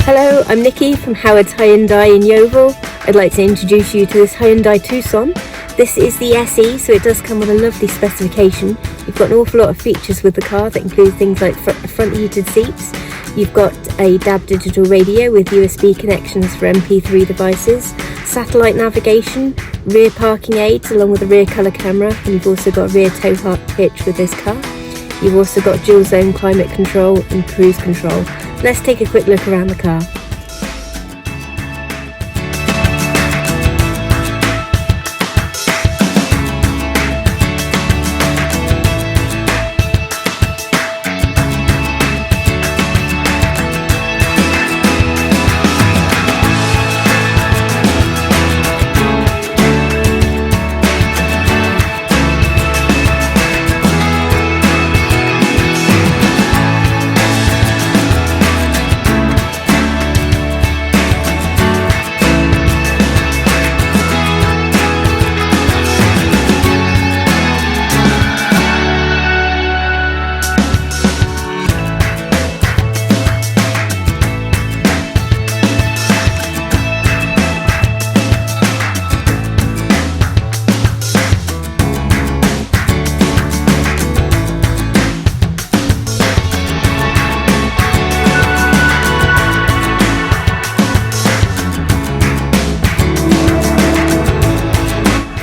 Hello, I'm Nikki from Howard's Hyundai in Yeovil. I'd like to introduce you to this Hyundai Tucson. This is the SE, so it does come with a lovely specification. You've got an awful lot of features with the car that include things like front heated seats. You've got a DAB digital radio with USB connections for MP3 devices, satellite navigation, rear parking aids along with a rear colour camera, and you've also got a rear tow hitch with this car. You've also got dual zone climate control and cruise control. Let's take a quick look around the car.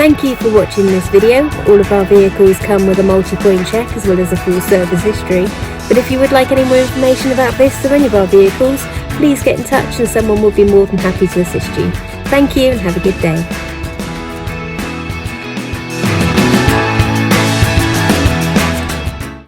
Thank you for watching this video. All of our vehicles come with a multi-point check as well as a full service history. But if you would like any more information about this or any of our vehicles, please get in touch and someone will be more than happy to assist you. Thank you and have a good day.